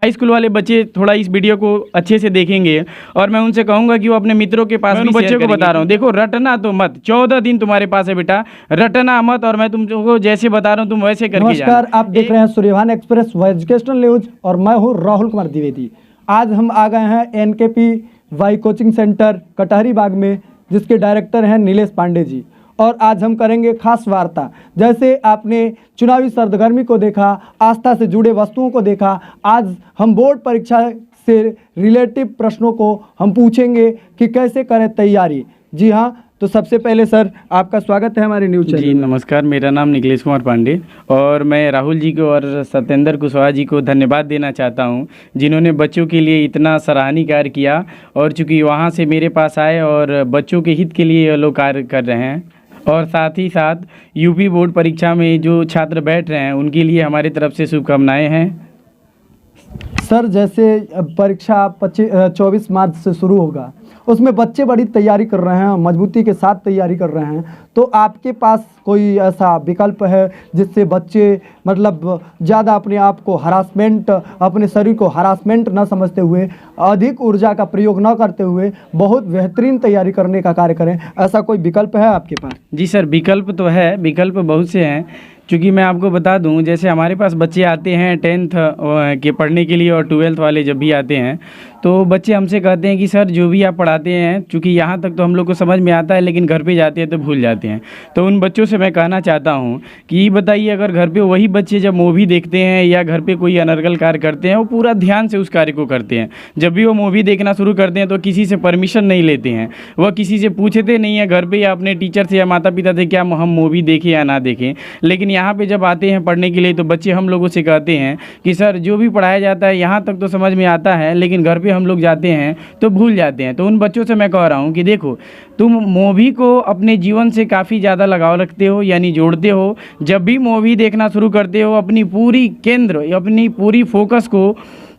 High school वाले बच्चे थोड़ा इस वीडियो को अच्छे से देखेंगे और मैं उनसे कहूँगा कि वो अपने मित्रों के पास भी बच्चे को बता रहा हूँ, देखो रटना तो मत, 14 दिन तुम्हारे पास है बेटा, रटना मत, और मैं तुमको जैसे बता रहा हूँ तुम वैसे करके जाना। नमस्कार, आप देख रहे हैं सूर्यभान एक्सप्रेस एजुकेशनल न्यूज और मैं हूँ राहुल कुमार द्विवेदी। आज हम आ गए हैं NKPY कोचिंग सेंटर कटहरी बाग में, जिसके डायरेक्टर हैं नीलेश पांडे जी, और आज हम करेंगे खास वार्ता। जैसे आपने चुनावी सरगर्मी को देखा, आस्था से जुड़े वस्तुओं को देखा, आज हम बोर्ड परीक्षा से रिलेटिव प्रश्नों को हम पूछेंगे कि कैसे करें तैयारी। जी हाँ, तो सबसे पहले सर आपका स्वागत है हमारे न्यूज़ चैनल। जी नमस्कार, मेरा नाम नीलेश कुमार पांडे और मैं राहुल जी को और सत्येंद्र कुशवाहा जी को धन्यवाद देना चाहता हूं, जिन्होंने बच्चों के लिए इतना सराहनीय कार्य किया और चूँकि वहां से मेरे पास आए और बच्चों के हित के लिए ये लोग कार्य कर रहे हैं। और साथ ही साथ यूपी बोर्ड परीक्षा में जो छात्र बैठ रहे हैं उनके लिए हमारी तरफ से शुभकामनाएँ हैं। सर जैसे परीक्षा 24 मार्च से शुरू होगा, उसमें बच्चे बड़ी तैयारी कर रहे हैं, मजबूती के साथ तैयारी कर रहे हैं, तो आपके पास कोई ऐसा विकल्प है जिससे बच्चे मतलब ज़्यादा अपने आप को हरासमेंट, अपने शरीर को हरासमेंट न समझते हुए, अधिक ऊर्जा का प्रयोग न करते हुए बहुत बेहतरीन तैयारी करने का कार्य करें, ऐसा कोई विकल्प है आपके पास? जी सर, विकल्प तो है, विकल्प बहुत से हैं। क्योंकि मैं आपको बता दूं, जैसे हमारे पास बच्चे आते हैं 10th के पढ़ने के लिए और 12th वाले जब भी आते हैं तो बच्चे हमसे कहते हैं कि सर जो भी आप पढ़ाते हैं, चूँकि यहाँ तक तो हम लोग को समझ में आता है लेकिन घर पे जाते हैं तो भूल जाते हैं। तो उन बच्चों से मैं कहना चाहता हूँ कि बताइए, अगर घर पे वही बच्चे जब मूवी देखते हैं या घर पे कोई अनर्गल कार्य करते हैं, वो पूरा ध्यान से उस कार्य को करते हैं। जब भी वो मूवी देखना शुरू करते हैं तो किसी से परमिशन नहीं लेते हैं, वह किसी से पूछते नहीं है घर पर या अपने टीचर से या माता पिता से क्या हम मूवी देखें या ना देखें। लेकिन यहाँ पे जब आते हैं पढ़ने के लिए तो बच्चे हम लोगों से कहते हैं कि सर जो भी पढ़ाया जाता है यहाँ तक तो समझ में आता है, लेकिन घर पे हम लोग जाते हैं तो भूल जाते हैं। तो उन बच्चों से मैं कह रहा हूँ कि देखो, तुम मूवी को अपने जीवन से काफ़ी ज़्यादा लगाव रखते हो, यानी जोड़ते हो। जब भी मूवी देखना शुरू करते हो अपनी पूरी केंद्र, अपनी पूरी फोकस को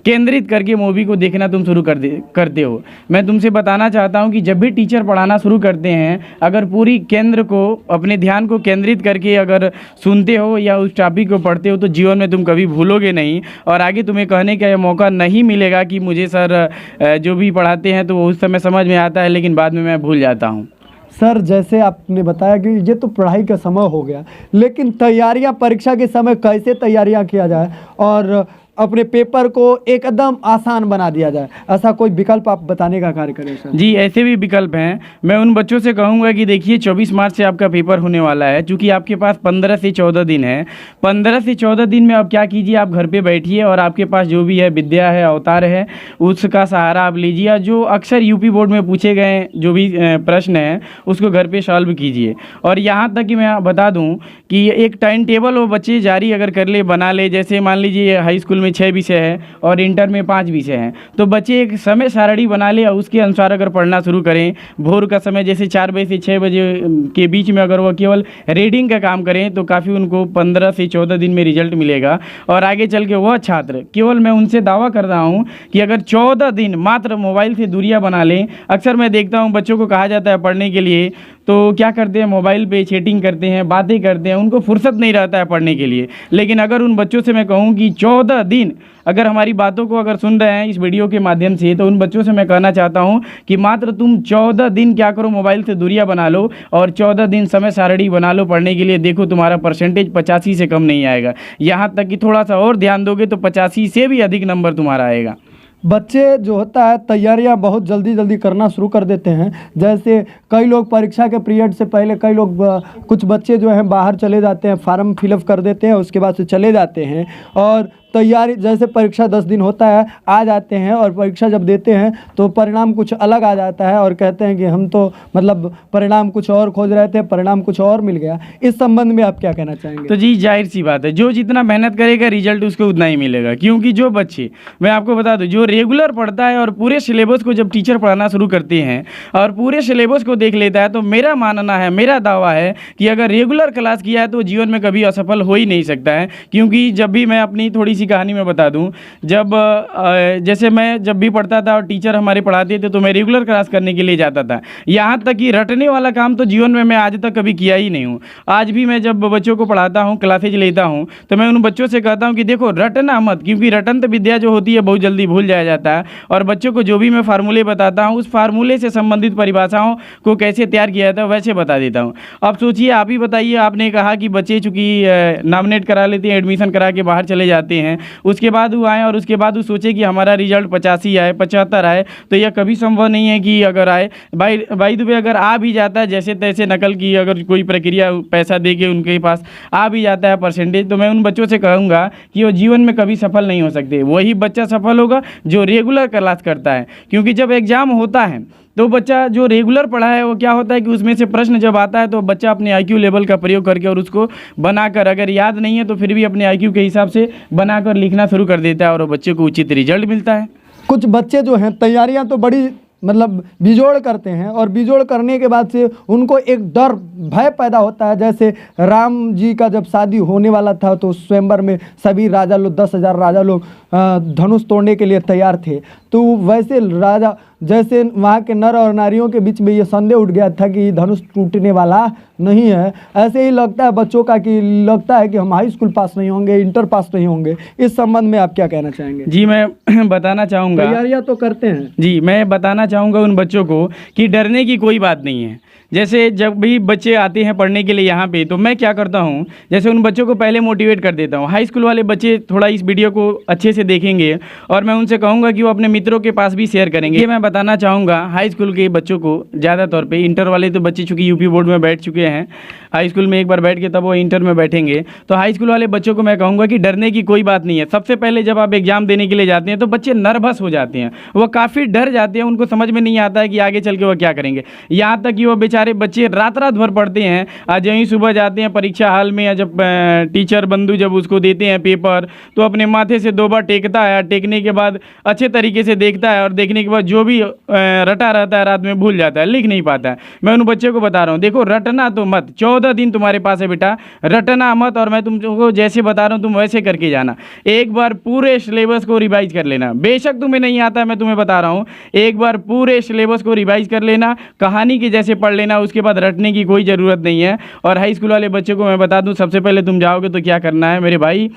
केंद्रित करके मूवी को देखना तुम शुरू करते हो। मैं तुमसे बताना चाहता हूं कि जब भी टीचर पढ़ाना शुरू करते हैं, अगर पूरी केंद्र को, अपने ध्यान को केंद्रित करके अगर सुनते हो या उस टॉपिक को पढ़ते हो तो जीवन में तुम कभी भूलोगे नहीं और आगे तुम्हें कहने का यह मौका नहीं मिलेगा कि मुझे सर जो भी पढ़ाते हैं तो उस समय समझ में आता है लेकिन बाद में मैं भूल जाता हूँ। सर जैसे आपने बताया कि ये तो पढ़ाई का समय हो गया, लेकिन तैयारियां परीक्षा के समय कैसे तैयारियां किया जाए और अपने पेपर को एकदम आसान बना दिया जाए, ऐसा कोई विकल्प आप बताने का कार्य करें सर? जी ऐसे भी विकल्प हैं। मैं उन बच्चों से कहूँगा कि देखिए 24 मार्च से आपका पेपर होने वाला है, चूँकि आपके पास 15 से 14 दिन है। 15 से 14 दिन में आप क्या कीजिए, आप घर पे बैठिए और आपके पास जो भी है विद्या है, अवतार है, उसका सहारा आप लीजिए। जो अक्सर यूपी बोर्ड में पूछे गए जो भी प्रश्न हैं उसको घर पर सॉल्व कीजिए। और यहाँ तक कि मैं बता दूँ कि एक टाइम टेबल वो बच्चे जारी अगर कर ले, बना ले, जैसे मान लीजिए हाई स्कूल 6 विषय है और इंटर में 5 विषय हैं, तो बच्चे एक समय सारणी बना ले और उसके अनुसार अगर पढ़ना शुरू करें। भोर का समय जैसे 4 बजे से 6 बजे के बीच में अगर वह केवल रीडिंग का काम करें तो काफ़ी उनको 15 से 14 दिन में रिजल्ट मिलेगा। और आगे चल के वह छात्र, केवल मैं उनसे दावा कर रहा हूँ कि अगर 14 दिन मात्र मोबाइल से दूरियाँ बना लें। अक्सर मैं देखता हूँ बच्चों को कहा जाता है पढ़ने के लिए तो क्या करते हैं, मोबाइल पे चैटिंग करते हैं, बातें करते हैं, उनको फुर्सत नहीं रहता है पढ़ने के लिए। लेकिन अगर उन बच्चों से मैं कहूँ कि 14 दिन अगर हमारी बातों को अगर सुन रहे हैं इस वीडियो के माध्यम से, तो उन बच्चों से मैं कहना चाहता हूं कि मात्र तुम 14 दिन क्या करो, मोबाइल से दूरियां बना लो और 14 दिन समय सारणी बना लो पढ़ने के लिए। देखो तुम्हारा परसेंटेज 85 से कम नहीं आएगा, यहाँ तक कि थोड़ा सा और ध्यान दोगे तो 85 से भी अधिक नंबर तुम्हारा आएगा। बच्चे जो होता है तैयारियां बहुत जल्दी करना शुरू कर देते हैं। जैसे कई लोग परीक्षा के पीरियड से पहले, कई लोग कुछ बच्चे जो हैं बाहर चले जाते हैं, फार्म फिलअप कर देते हैं, उसके बाद से चले जाते हैं और तैयारी, जैसे परीक्षा 10 दिन होता है, आ जाते हैं और परीक्षा जब देते हैं तो परिणाम कुछ अलग आ जाता है और कहते हैं कि हम तो मतलब परिणाम कुछ और खोज रहे थे, परिणाम कुछ और मिल गया। इस संबंध में आप क्या कहना चाहेंगे? तो जी जाहिर सी बात है, जो जितना मेहनत करेगा रिजल्ट उसको उतना ही मिलेगा। क्योंकि जो बच्चे, मैं आपको बता दूं, जो रेगुलर पढ़ता है और पूरे सिलेबस को जब टीचर पढ़ाना शुरू करते हैं और पूरे सिलेबस को देख लेता है, तो मेरा मानना है, मेरा दावा है कि अगर रेगुलर क्लास किया है तो जीवन में कभी असफल हो ही नहीं सकता है। क्योंकि जब भी मैं अपनी थोड़ी सी सी कहानी मैं बता दूं। जब जैसे मैं जब भी पढ़ता था और टीचर हमारे पढ़ाते थे तो मैं रेगुलर क्लास करने के लिए जाता था। यहाँ तक कि रटने वाला काम तो जीवन में मैं आज तक कभी किया ही नहीं हूँ। आज भी मैं जब बच्चों को पढ़ाता हूँ, क्लासेज लेता हूँ, तो मैं उन बच्चों से कहता हूँ कि देखो रटना मत, क्योंकि रटंत विद्या जो होती है बहुत जल्दी भूल जाया जाता है। और बच्चों को जो भी मैं फार्मूले बताता हूँ उस फार्मूले से संबंधित परिभाषाओं को कैसे तैयार किया जाता है वैसे बता देता हूँ। अब सोचिए, आप ही बताइए, आपने कहा कि बच्चे चूँकि नॉमिनेट करा लेते हैं, एडमिशन करा के बाहर चले जाते हैं, उसके बाद वो आए और उसके बाद वो सोचे कि हमारा रिजल्ट 85 आए, 75 आए, तो यह कभी संभव नहीं है कि अगर आए बाई द वे अगर आ भी जाता है जैसे तैसे नकल की अगर कोई प्रक्रिया पैसा दे के उनके पास आ भी जाता है परसेंटेज, तो मैं उन बच्चों से कहूँगा कि वो जीवन में कभी सफल नहीं हो सकते। वही बच्चा सफल होगा जो रेगुलर क्लास करता है, क्योंकि जब एग्ज़ाम होता है तो बच्चा जो रेगुलर पढ़ा है वो क्या होता है कि उसमें से प्रश्न जब आता है तो बच्चा अपने आईक्यू लेवल का प्रयोग करके और उसको बनाकर, अगर याद नहीं है तो फिर भी अपने आईक्यू के हिसाब से बनाकर लिखना शुरू कर देता है और बच्चे को उचित रिजल्ट मिलता है। कुछ बच्चे जो हैं तैयारियां तो बड़ी मतलब बिजोड़ करते हैं और बिजोड़ करने के बाद से उनको एक डर भय पैदा होता है। जैसे राम जी का जब शादी होने वाला था तो स्वयंवर में सभी राजा लोग 10,000 राजा लोग धनुष तोड़ने के लिए तैयार थे। तो वैसे राजा जैसे वहाँ के नर और नारियों के बीच में ये संदेह उठ गया था कि धनुष टूटने वाला नहीं है। ऐसे ही लगता है बच्चों का कि लगता है कि हम हाई स्कूल पास नहीं होंगे, इंटर पास नहीं होंगे। इस संबंध में आप क्या कहना चाहेंगे? जी, मैं बताना चाहूँगा, तैयारियां तो करते हैं जी, मैं बताना चाहूँगा उन बच्चों को कि डरने की कोई बात नहीं है। जैसे जब भी बच्चे आते हैं पढ़ने के लिए यहाँ पे, तो मैं क्या करता हूँ, जैसे उन बच्चों को पहले मोटिवेट कर देता हूँ। हाई स्कूल वाले बच्चे थोड़ा इस वीडियो को अच्छे से देखेंगे और मैं उनसे कहूँगा कि वो अपने मित्रों के पास भी शेयर करेंगे। ये मैं बताना चाहूँगा हाई स्कूल के बच्चों को ज़्यादा तौर पे। इंटर वाले तो बच्चे चूँकि यूपी बोर्ड में बैठ चुके हैं, हाई स्कूल में एक बार बैठ के तब वो इंटर में बैठेंगे, तो हाई स्कूल वाले बच्चों को मैं कहूँगा कि डरने की कोई बात नहीं है। सबसे पहले जब आप एग्ज़ाम देने के लिए जाते हैं तो बच्चे नर्वस हो जाते हैं, वो काफ़ी डर जाते हैं, उनको समझ में नहीं आता है कि आगे चल के वो क्या करेंगे। यहाँ तक कि वो बेचारे बच्चे रात भर पढ़ते हैं, आज यहीं सुबह जाते हैं परीक्षा हॉल में, या जब टीचर बंधु जब उसको देते हैं पेपर तो अपने माथे से 2 बार टेकता है, टेकने के बाद अच्छे तरीके से देखता है और देखने के बाद जो भी रटा रहता है रात में भूल जाता है, लिख नहीं पाता है। मैं उन बच्चों को बता रहा हूँ, देखो रटना तो मत, 14 दिन तुम्हारे पास है बेटा, रटना मत। और मैं तुमको जैसे बता रहा हूँ तुम वैसे करके जाना। एक बार पूरे सिलेबस को रिवाइज कर लेना, बेशक तुम्हें नहीं आता है, मैं तुम्हें बता रहा हूँ, एक बार पूरे सिलेबस को रिवाइज कर लेना, कहानी की जैसे पढ़ लेना, उसके बाद रटने की कोई ज़रूरत नहीं है। और हाई स्कूल वाले बच्चों को मैं बता दूं, सबसे पहले तुम जाओगे तो क्या करना है मेरे भाई,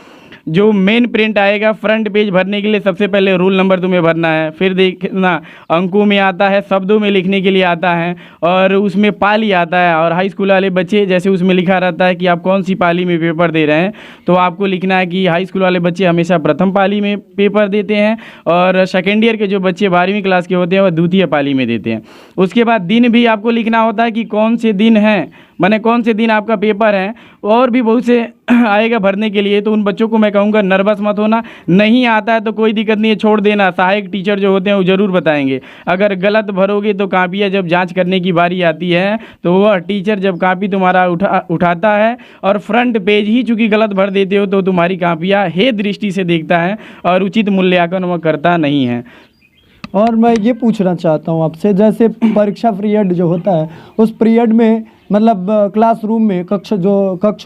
जो मेन प्रिंट आएगा फ्रंट पेज भरने के लिए सबसे पहले रोल नंबर तुम्हें भरना है। फिर देखना अंकों में आता है, शब्दों में लिखने के लिए आता है और उसमें पाली आता है। और हाई स्कूल वाले बच्चे जैसे उसमें लिखा रहता है कि आप कौन सी पाली में पेपर दे रहे हैं, तो आपको लिखना है कि हाई स्कूल वाले बच्चे हमेशा प्रथम पाली में पेपर देते हैं और सेकेंड ईयर के जो बच्चे 12वीं क्लास के होते हैं वह द्वितीय पाली में देते हैं। उसके बाद दिन भी आपको लिखना होता है कि कौन से दिन हैं, माने कौन से दिन आपका पेपर है, और भी बहुत से आएगा भरने के लिए। तो उन बच्चों को मैं कहूँगा नर्वस मत होना, नहीं आता है तो कोई दिक्कत नहीं है, छोड़ देना, सहायक टीचर जो होते हैं वो ज़रूर बताएंगे। अगर गलत भरोगे तो कापियाँ जब जांच करने की बारी आती है तो वह टीचर जब कापी तुम्हारा उठाता है और फ्रंट पेज ही चूँकि गलत भर देते हो तो तुम्हारी कापियाँ हे दृष्टि से देखता है और उचित मूल्यांकन वह करता नहीं है। और मैं ये पूछना चाहता हूँ आपसे, जैसे परीक्षा पीरियड जो होता है उस पीरियड में मतलब क्लासरूम में कक्ष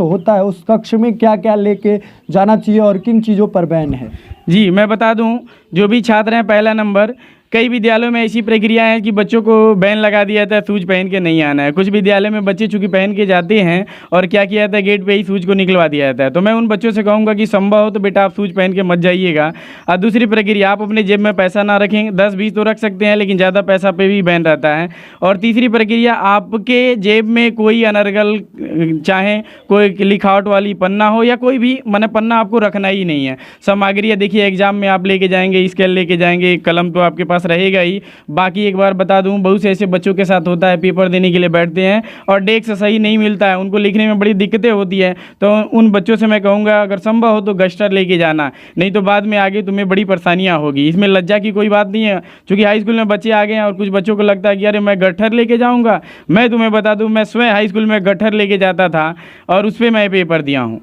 होता है, उस कक्ष में क्या क्या लेके जाना चाहिए और किन चीज़ों पर बैन है? जी, मैं बता दूं, जो भी छात्र हैं, पहला नंबर, कई विद्यालयों में ऐसी प्रक्रिया है कि बच्चों को बैन लगा दिया जाता है, शूज पहन के नहीं आना है। कुछ विद्यालय में बच्चे चूँकि पहन के जाते हैं और क्या किया जाता है, गेट पे ही शूज को निकलवा दिया जाता है। तो मैं उन बच्चों से कहूँगा कि संभव हो तो बेटा आप शूज पहन के मत जाइएगा। और दूसरी प्रक्रिया, आप अपने जेब में पैसा ना रखें, 10-20 तो रख सकते हैं लेकिन ज़्यादा पैसा पे भी बैन रहता है। और तीसरी प्रक्रिया, आपके जेब में कोई अनर्गल, चाहे कोई लिखावट वाली पन्ना हो या कोई भी माने पन्ना आपको रखना ही नहीं है। सामग्री देखिए एग्जाम में आप लेके जाएंगे, स्केल लेके जाएंगे, कलम तो आपके पास रहेगा ही। बाकी एक बार बता दूं, बहुत से ऐसे बच्चों के साथ होता है, पेपर देने के लिए बैठते हैं और डेस्क सही नहीं मिलता है, उनको लिखने में बड़ी दिक्कतें होती है। तो उन बच्चों से मैं कहूँगा अगर संभव हो तो गस्टर लेके जाना, नहीं तो बाद में आगे तुम्हें बड़ी परेशानियाँ होगी। इसमें लज्जा की कोई बात नहीं है, क्योंकि हाई स्कूल में बच्चे आ गए हैं और कुछ बच्चों को लगता है कि अरे मैं गट्ठर लेके जाऊँगा। मैं तुम्हें बता दूँ, मैं स्वयं हाई स्कूल में गट्ठर लेके जाता था और उस पर मैं पेपर दिया हूँ।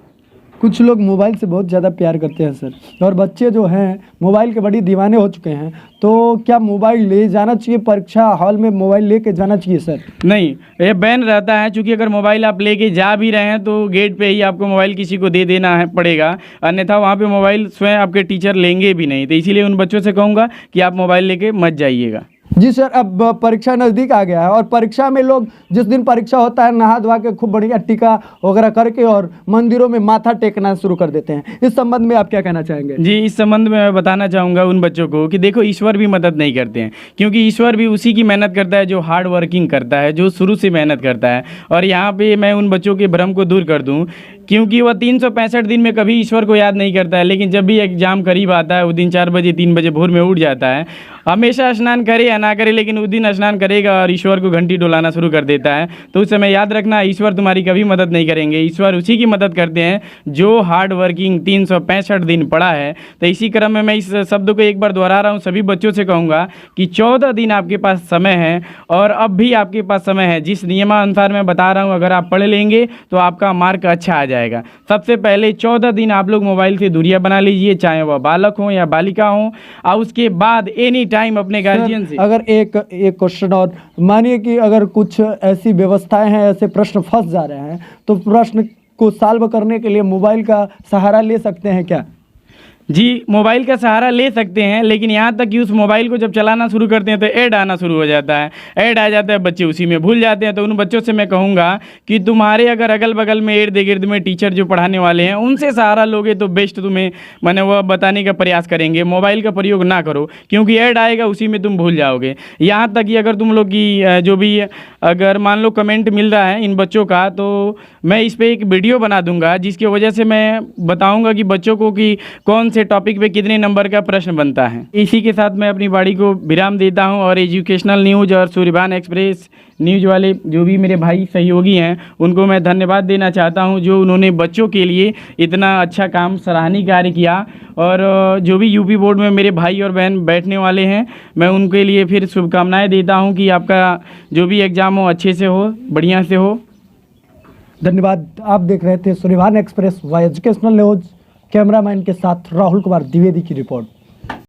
कुछ लोग मोबाइल से बहुत ज़्यादा प्यार करते हैं सर, और बच्चे जो हैं मोबाइल के बड़ी दीवाने हो चुके हैं, तो क्या मोबाइल ले जाना चाहिए परीक्षा हॉल में, मोबाइल लेके जाना चाहिए सर? नहीं, ये बैन रहता है, क्योंकि अगर मोबाइल आप लेके जा भी रहे हैं तो गेट पे ही आपको मोबाइल किसी को दे देना है पड़ेगा, अन्यथा वहाँ पे मोबाइल स्वयं आपके टीचर लेंगे भी नहीं। तो इसीलिए उन बच्चों से कहूँगा कि आप मोबाइल लेके मत जाइएगा। जी सर, अब परीक्षा नज़दीक आ गया है और परीक्षा में लोग जिस दिन परीक्षा होता है नहा धोवा के खूब बढ़िया टीका वगैरह करके और मंदिरों में माथा टेकना शुरू कर देते हैं। इस संबंध में आप क्या कहना चाहेंगे? जी, इस संबंध में मैं बताना चाहूँगा उन बच्चों को कि देखो, ईश्वर भी मदद नहीं करते हैं, क्योंकि ईश्वर भी उसी की मेहनत करता है जो हार्ड वर्किंग करता है, जो शुरू से मेहनत करता है। और यहाँ पे मैं उन बच्चों के भ्रम को दूर कर दूँ, क्योंकि वह 365 दिन में कभी ईश्वर को याद नहीं करता है, लेकिन जब भी एग्ज़ाम करीब आता है, उस दिन 4 बजे 3 बजे भोर में उठ जाता है। हमेशा स्नान करे या ना करे, लेकिन उस दिन स्नान करेगा और ईश्वर को घंटी डुलाना शुरू कर देता है। तो उस समय याद रखना, ईश्वर तुम्हारी कभी मदद नहीं करेंगे, ईश्वर उसी की मदद करते हैं जो हार्ड वर्किंग 365 दिन पड़ा है। तो इसी क्रम में मैं इस शब्द को एक बार दोहरा रहा हूँ, सभी बच्चों से कहूँगा कि 14 दिन आपके पास समय है, और अब भी आपके पास समय है। जिस नियमानुसार मैं बता रहा हूँ, अगर आप पढ़ लेंगे तो आपका मार्क अच्छा आ जाएगा। सबसे पहले 14 दिन आप लोग मोबाइल से दूरियां बना लीजिए, चाहे वह बालक हो या बालिका हो, और उसके बाद एनी टाइम अपने गार्जियन से। अगर एक क्वेश्चन और, मानिए कि अगर कुछ ऐसी व्यवस्थाएं हैं, ऐसे प्रश्न फंस जा रहे हैं, तो प्रश्न को सॉल्व करने के लिए मोबाइल का सहारा ले सकते हैं क्या? जी, मोबाइल का सहारा ले सकते हैं, लेकिन यहाँ तक कि उस मोबाइल को जब चलाना शुरू करते हैं तो ऐड आना शुरू हो जाता है, ऐड आ जाता है, बच्चे उसी में भूल जाते हैं। तो उन बच्चों से मैं कहूँगा कि तुम्हारे अगर अगल बगल में इर्द गिर्द में टीचर जो पढ़ाने वाले हैं, उनसे सहारा लोगे तो बेस्ट तुम्हें मैंने वह बताने का प्रयास करेंगे। मोबाइल का प्रयोग ना करो, क्योंकि ऐड आएगा, उसी में तुम भूल जाओगे। यहाँ तक कि अगर तुम लोग की जो भी अगर मान लो कमेंट मिल रहा है इन बच्चों का, तो मैं इस पर एक वीडियो बना दूँगा, जिसकी वजह से मैं बताऊँगा कि बच्चों को कि कौन से टॉपिक पे कितने नंबर का प्रश्न बनता है। इसी के साथ मैं अपनी बाड़ी को विराम देता हूं, और एजुकेशनल न्यूज़ और सूर्यभान एक्सप्रेस न्यूज़ वाले जो भी मेरे भाई सहयोगी हैं, उनको मैं धन्यवाद देना चाहता हूं, जो उन्होंने बच्चों के लिए इतना अच्छा काम, सराहनीय कार्य किया। और जो भी यूपी बोर्ड में मेरे भाई और बहन बैठने वाले हैं, मैं उनके लिए फिर शुभकामनाएँ देता हूँ कि आपका जो भी एग्ज़ाम हो अच्छे से हो, बढ़िया से हो। धन्यवाद। आप देख रहे थे सूर्यभान एक्सप्रेस व एजुकेशनल न्यूज़, कैमरामैन के साथ राहुल कुमार द्विवेदी की रिपोर्ट।